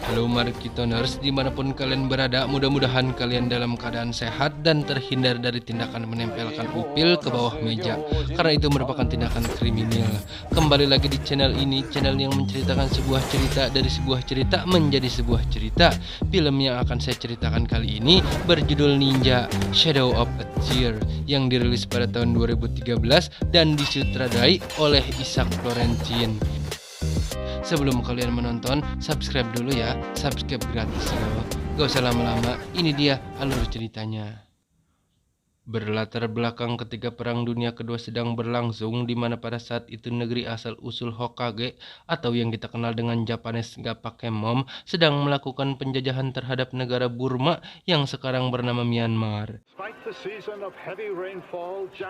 Halo Markitoners, dimanapun kalian berada, mudah-mudahan kalian dalam keadaan sehat dan terhindar dari tindakan menempelkan upil ke bawah meja, karena itu merupakan tindakan kriminal. Kembali lagi di channel ini, channel yang menceritakan sebuah cerita dari sebuah cerita menjadi sebuah cerita. Film yang akan saya ceritakan kali ini berjudul Ninja Shadow of a Tear, yang dirilis pada tahun 2013 dan disutradarai oleh Isaac Florentine. Sebelum kalian menonton, subscribe dulu ya. Subscribe gratis loh. Gak usah lama-lama, ini dia alur ceritanya. Berlatar belakang ketika Perang Dunia Kedua sedang berlangsung, di mana pada saat itu negeri asal-usul Hokage atau yang kita kenal dengan Japanese Gapakemon sedang melakukan penjajahan terhadap negara Burma yang sekarang bernama Myanmar.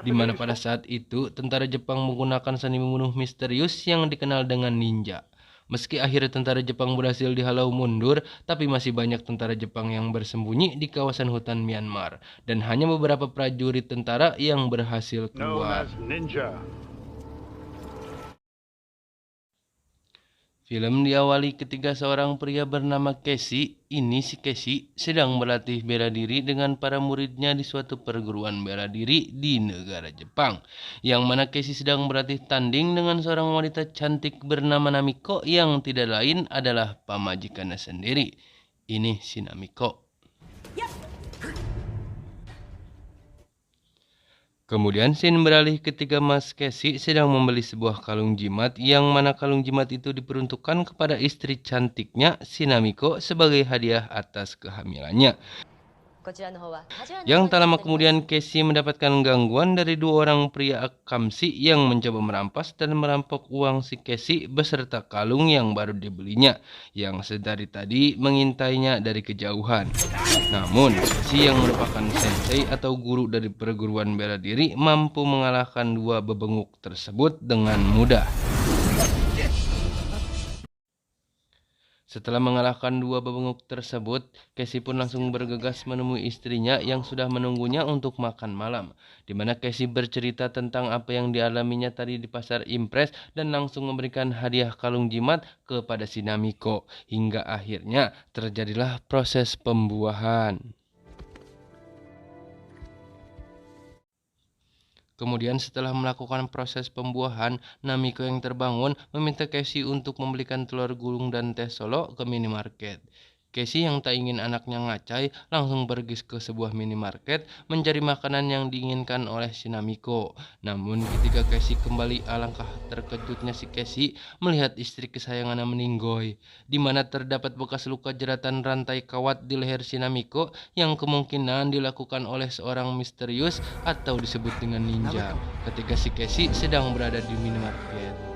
Di mana pada saat itu tentara Jepang menggunakan seni membunuh misterius yang dikenal dengan ninja. Meski akhirnya tentara Jepang berhasil dihalau mundur, tapi masih banyak tentara Jepang yang bersembunyi di kawasan hutan Myanmar, dan hanya beberapa prajurit tentara yang berhasil keluar. Film diawali ketika seorang pria bernama Casey, si Casey sedang berlatih bela diri dengan para muridnya di suatu perguruan bela diri di negara Jepang. Yang mana Casey sedang berlatih tanding dengan seorang wanita cantik bernama Namiko yang tidak lain adalah pamajikannya sendiri. Ini si Namiko. Kemudian scene beralih ketika Mas Casey sedang membeli sebuah kalung jimat, yang mana kalung jimat itu diperuntukkan kepada istri cantiknya, si Namiko, sebagai hadiah atas kehamilannya. Yang tak lama kemudian Casey mendapatkan gangguan dari dua orang pria akamsi yang mencoba merampas dan merampok uang si Casey beserta kalung yang baru dibelinya, yang sedari tadi mengintainya dari kejauhan. Namun, Casey yang merupakan sensei atau guru dari perguruan bela diri mampu mengalahkan dua bebenguk tersebut dengan mudah. Setelah mengalahkan dua bebenguk tersebut, Casey pun langsung bergegas menemui istrinya yang sudah menunggunya untuk makan malam. Di mana Casey bercerita tentang apa yang dialaminya tadi di pasar Impres dan langsung memberikan hadiah kalung jimat kepada si Namiko. Hingga akhirnya terjadilah proses pembuahan. Kemudian setelah melakukan proses pembuahan, Namiko yang terbangun meminta Casey untuk membelikan telur gulung dan teh solo ke minimarket. Casey yang tak ingin anaknya ngacai langsung pergi ke sebuah minimarket mencari makanan yang diinginkan oleh si Namiko. Namun ketika Casey kembali, alangkah terkejutnya si Casey melihat istri kesayangannya meninggoy, di mana terdapat bekas luka jeratan rantai kawat di leher si Namiko yang kemungkinan dilakukan oleh seorang misterius atau disebut dengan ninja ketika si Casey sedang berada di minimarket.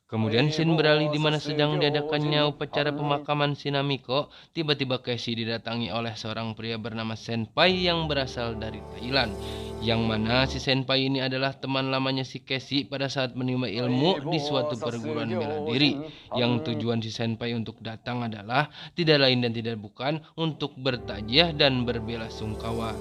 Kemudian scene beralih di mana sedang diadakannya upacara pemakaman si Namiko, tiba-tiba Casey didatangi oleh seorang pria bernama Senpai yang berasal dari Thailand. Yang mana si Senpai ini adalah teman lamanya si Casey pada saat menimba ilmu di suatu perguruan bela diri. Yang tujuan si Senpai untuk datang adalah tidak lain dan tidak bukan untuk bertajiah dan berbela sungkawa.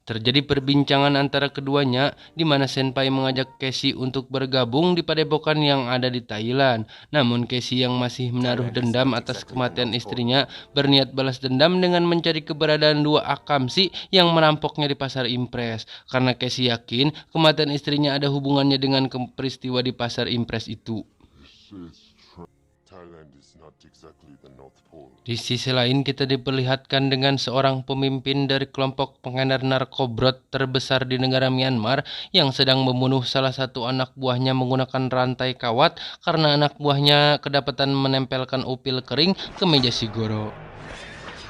Terjadi perbincangan antara keduanya, di mana Senpai mengajak Casey untuk bergabung di padepokan yang ada di Thailand. Namun Casey yang masih menaruh dendam atas kematian istrinya berniat balas dendam dengan mencari keberadaan dua akamsi yang merampoknya di pasar Impres. Karena Casey yakin kematian istrinya ada hubungannya dengan peristiwa di pasar Impres itu. Di sisi lain kita diperlihatkan dengan seorang pemimpin dari kelompok pengedar narkobrot terbesar di negara Myanmar yang sedang membunuh salah satu anak buahnya menggunakan rantai kawat karena anak buahnya kedapatan menempelkan upil kering ke meja si Goro.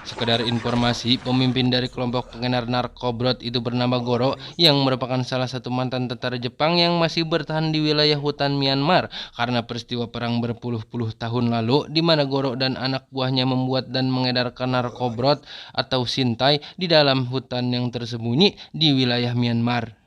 Sekedar informasi, pemimpin dari kelompok pengedar narkobrot itu bernama Goro, yang merupakan salah satu mantan tentara Jepang yang masih bertahan di wilayah hutan Myanmar karena peristiwa perang berpuluh-puluh tahun lalu, di mana Goro dan anak buahnya membuat dan mengedarkan narkobrot atau sintai di dalam hutan yang tersembunyi di wilayah Myanmar.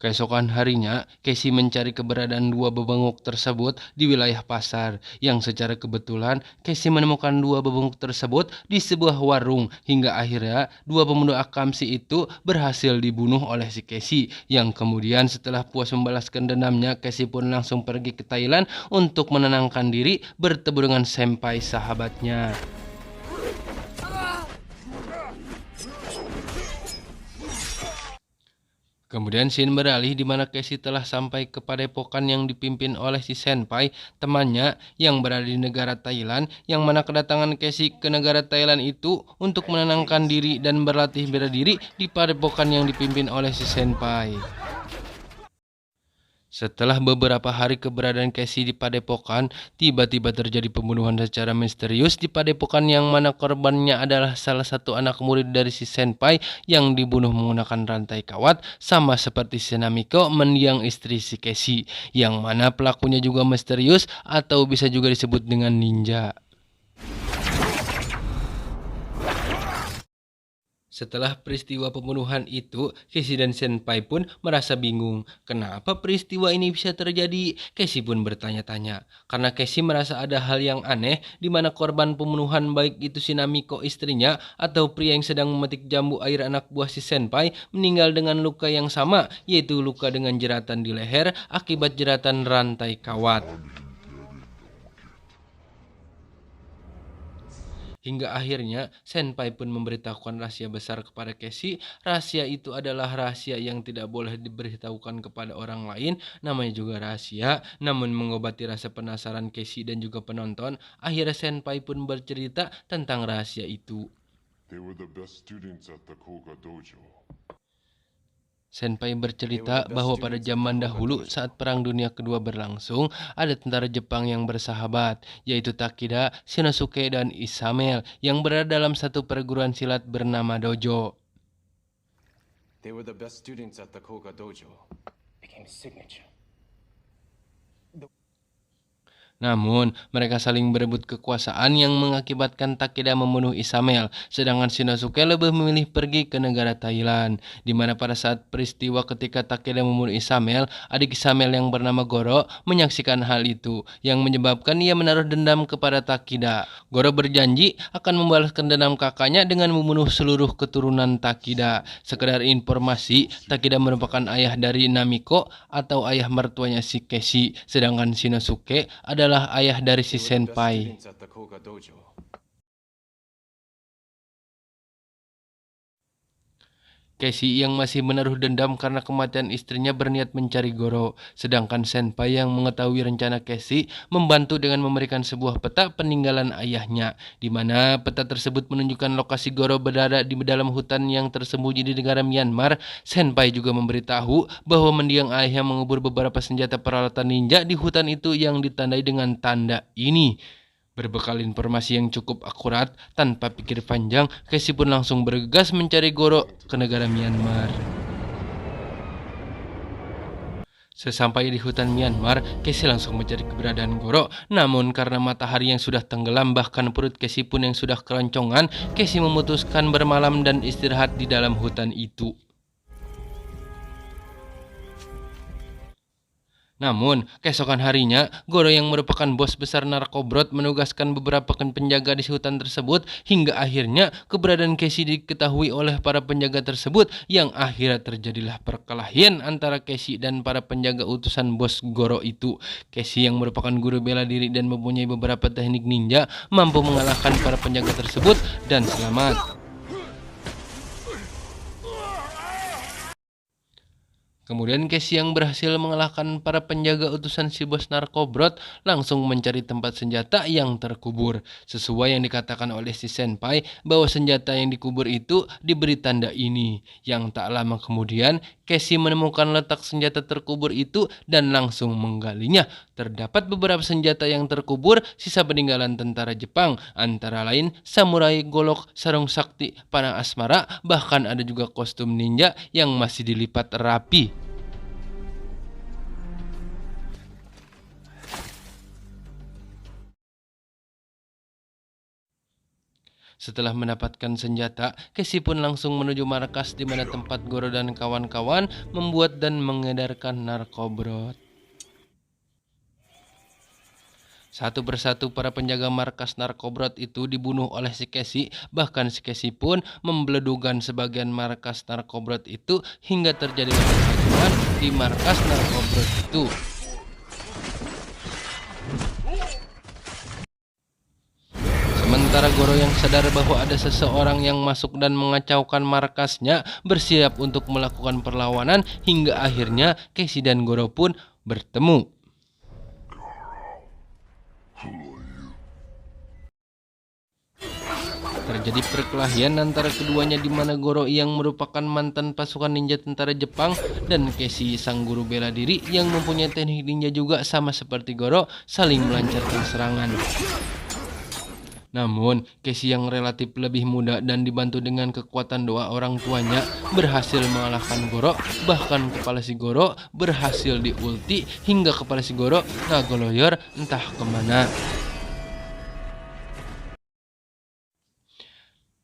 Keesokan harinya, Casey mencari keberadaan dua bebenguk tersebut di wilayah pasar, yang secara kebetulan Casey menemukan dua bebenguk tersebut di sebuah warung, hingga akhirnya dua pemuda akamsi itu berhasil dibunuh oleh si Casey, yang kemudian setelah puas membalaskan dendamnya, Casey pun langsung pergi ke Thailand untuk menenangkan diri bertemu dengan senpai sahabatnya. Kemudian scene beralih di mana Casey telah sampai ke padepokan yang dipimpin oleh si senpai, temannya yang berada di negara Thailand, yang mana kedatangan Casey ke negara Thailand itu untuk menenangkan diri dan berlatih bela diri di padepokan yang dipimpin oleh si senpai. Setelah beberapa hari keberadaan Casey di padepokan, tiba-tiba terjadi pembunuhan secara misterius di padepokan, yang mana korbannya adalah salah satu anak murid dari si senpai yang dibunuh menggunakan rantai kawat, sama seperti si Namiko, mendiang istri si Casey, yang mana pelakunya juga misterius atau bisa juga disebut dengan ninja. Setelah peristiwa pembunuhan itu, Casey dan senpai pun merasa bingung. Kenapa peristiwa ini bisa terjadi? Casey pun bertanya-tanya. Karena Casey merasa ada hal yang aneh di mana korban pembunuhan, baik itu si Namiko istrinya atau pria yang sedang memetik jambu air anak buah si senpai, meninggal dengan luka yang sama, yaitu luka dengan jeratan di leher akibat jeratan rantai kawat. Hingga akhirnya senpai pun memberitahukan rahasia besar kepada Casey. Rahasia itu adalah rahasia yang tidak boleh diberitahukan kepada orang lain. Namanya juga rahasia, namun mengobati rasa penasaran Casey dan juga penonton, akhirnya senpai pun bercerita tentang rahasia itu. Senpai bercerita bahwa pada zaman dahulu saat Perang Dunia Kedua berlangsung, ada tentara Jepang yang bersahabat, yaitu Takeda, Shinosuke, dan Isamail, yang berada dalam satu perguruan silat bernama dojo. Namun, mereka saling berebut kekuasaan yang mengakibatkan Takeda membunuh Isamail, sedangkan Shinosuke lebih memilih pergi ke negara Thailand, di mana pada saat peristiwa ketika Takeda membunuh Isamail, adik Isamail yang bernama Goro menyaksikan hal itu, yang menyebabkan ia menaruh dendam kepada Takeda. Goro berjanji akan membalaskan dendam kakaknya dengan membunuh seluruh keturunan Takeda. Sekedar informasi, Takeda merupakan ayah dari Namiko atau ayah mertuanya si Casey, sedangkan Shinosuke adalah ayah dari si senpai. Casey yang masih menaruh dendam karena kematian istrinya berniat mencari Goro, sedangkan senpai yang mengetahui rencana Casey membantu dengan memberikan sebuah peta peninggalan ayahnya, di mana peta tersebut menunjukkan lokasi Goro berada di dalam hutan yang tersembunyi di negara Myanmar. Senpai juga memberitahu bahwa mendiang ayahnya mengubur beberapa senjata peralatan ninja di hutan itu yang ditandai dengan tanda ini. Berbekal informasi yang cukup akurat, tanpa pikir panjang, Casey pun langsung bergegas mencari Goro ke negara Myanmar. Sesampai di hutan Myanmar, Casey langsung mencari keberadaan Goro. Namun karena matahari yang sudah tenggelam, bahkan perut Casey pun yang sudah keroncongan, Casey memutuskan bermalam dan istirahat di dalam hutan itu. Namun, keesokan harinya, Goro yang merupakan bos besar Narkobrod menugaskan beberapa penjaga di hutan tersebut, hingga akhirnya keberadaan Casey diketahui oleh para penjaga tersebut, yang akhirnya terjadilah perkelahian antara Casey dan para penjaga utusan bos Goro itu. Casey yang merupakan guru bela diri dan mempunyai beberapa teknik ninja, mampu mengalahkan para penjaga tersebut dan selamat. Kemudian Casey yang berhasil mengalahkan para penjaga utusan si bos Narkobrod langsung mencari tempat senjata yang terkubur. Sesuai yang dikatakan oleh si senpai bahwa senjata yang dikubur itu diberi tanda ini. Yang tak lama kemudian Casey menemukan letak senjata terkubur itu dan langsung menggalinya. Terdapat beberapa senjata yang terkubur sisa peninggalan tentara Jepang, antara lain samurai, golok, sarung sakti, panah asmara, bahkan ada juga kostum ninja yang masih dilipat rapi. Setelah mendapatkan senjata, Casey pun langsung menuju markas di mana tempat Goro dan kawan-kawan membuat dan mengedarkan narkobrot. Satu persatu para penjaga markas narkobrot itu dibunuh oleh si Casey, bahkan si Casey pun membeledugan sebagian markas narkobrot itu hingga terjadi kerusuhan di markas narkobrot itu. Sementara Goro yang sadar bahwa ada seseorang yang masuk dan mengacaukan markasnya, bersiap untuk melakukan perlawanan hingga akhirnya Casey dan Goro pun bertemu. Terjadi perkelahian antara keduanya di mana Goro yang merupakan mantan pasukan ninja tentara Jepang dan Casey sang guru bela diri yang mempunyai teknik ninja juga sama seperti Goro saling melancarkan serangan. Namun, Casey yang relatif lebih muda dan dibantu dengan kekuatan doa orang tuanya berhasil mengalahkan Goro, bahkan kepala si Goro berhasil diulti hingga kepala si Goro ngagoloyor entah kemana.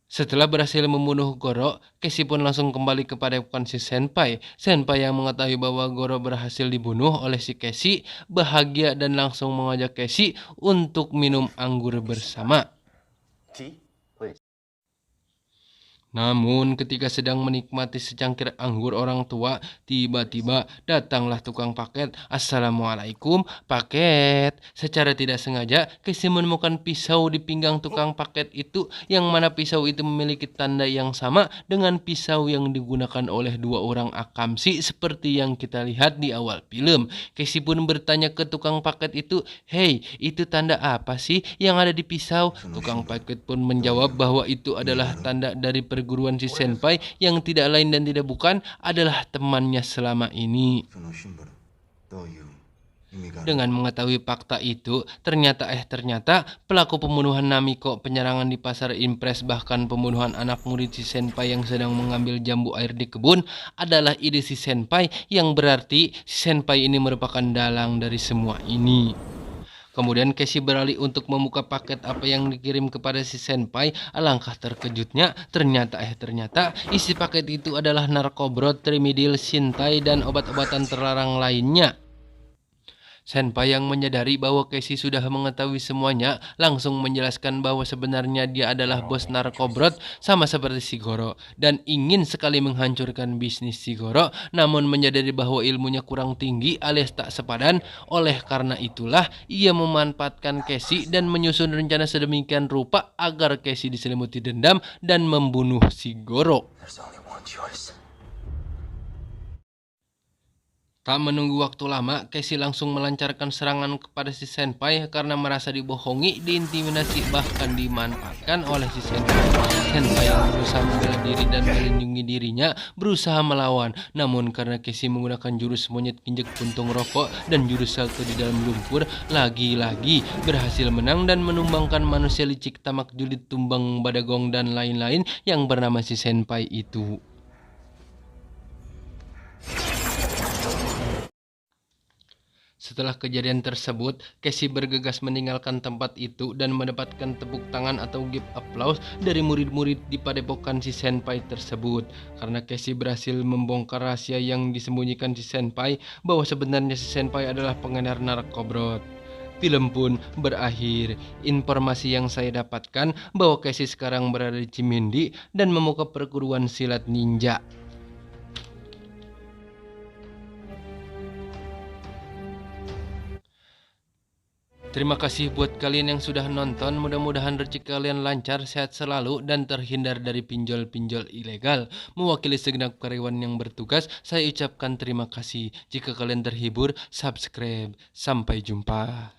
Setelah berhasil membunuh Goro, Casey pun langsung kembali kepada si Senpai. Senpai yang mengetahui bahwa Goro berhasil dibunuh oleh si Casey bahagia dan langsung mengajak Casey untuk minum anggur bersama. Namun ketika sedang menikmati secangkir anggur orang tua, tiba-tiba datanglah tukang paket. Assalamualaikum, paket. Secara tidak sengaja, Casey menemukan pisau di pinggang tukang paket itu, yang mana pisau itu memiliki tanda yang sama dengan pisau yang digunakan oleh dua orang akamsi seperti yang kita lihat di awal film. Casey pun bertanya ke tukang paket itu, "Hei, itu tanda apa sih yang ada di pisau?" Tukang paket pun menjawab bahwa itu adalah tanda dari perguruan si Senpai yang tidak lain dan tidak bukan adalah temannya selama ini. Dengan mengetahui fakta itu, ternyata pelaku pembunuhan Namiko, penyerangan di pasar Impres, bahkan pembunuhan anak murid si Senpai yang sedang mengambil jambu air di kebun adalah ide si Senpai, yang berarti si Senpai ini merupakan dalang dari semua ini. Kemudian Casey beralih untuk membuka paket apa yang dikirim kepada si Senpai. Alangkah terkejutnya, ternyata isi paket itu adalah narkobrot, trimidil, shintai, dan obat-obatan terlarang lainnya. Senpai yang menyadari bahwa Casey sudah mengetahui semuanya langsung menjelaskan bahwa sebenarnya dia adalah bos narkobrot sama seperti si Goro dan ingin sekali menghancurkan bisnis si Goro, namun menyadari bahwa ilmunya kurang tinggi alias tak sepadan. Oleh karena itulah ia memanfaatkan Casey dan menyusun rencana sedemikian rupa agar Casey diselimuti dendam dan membunuh si Goro. Tak menunggu waktu lama, Casey langsung melancarkan serangan kepada si Senpai karena merasa dibohongi, diintimidasi, bahkan dimanfaatkan oleh si Senpai. Senpai yang berusaha membela diri dan melindungi dirinya berusaha melawan, namun karena Casey menggunakan jurus monyet injek puntung rokok dan jurus salto di dalam lumpur, lagi-lagi berhasil menang dan menumbangkan manusia licik, tamak, julid, tumbang, badagong, dan lain-lain yang bernama si Senpai itu. Setelah kejadian tersebut, Casey bergegas meninggalkan tempat itu dan mendapatkan tepuk tangan atau give applause dari murid-murid di padepokan si Senpai tersebut. Karena Casey berhasil membongkar rahasia yang disembunyikan si Senpai bahwa sebenarnya si Senpai adalah pengedar narkobrot. Film pun berakhir. Informasi yang saya dapatkan bahwa Casey sekarang berada di Cimindi dan membuka perguruan silat ninja. Terima kasih buat kalian yang sudah nonton. Mudah-mudahan rezeki kalian lancar, sehat selalu, dan terhindar dari pinjol-pinjol ilegal. Mewakili segenap karyawan yang bertugas, saya ucapkan terima kasih. Jika kalian terhibur, subscribe. Sampai jumpa.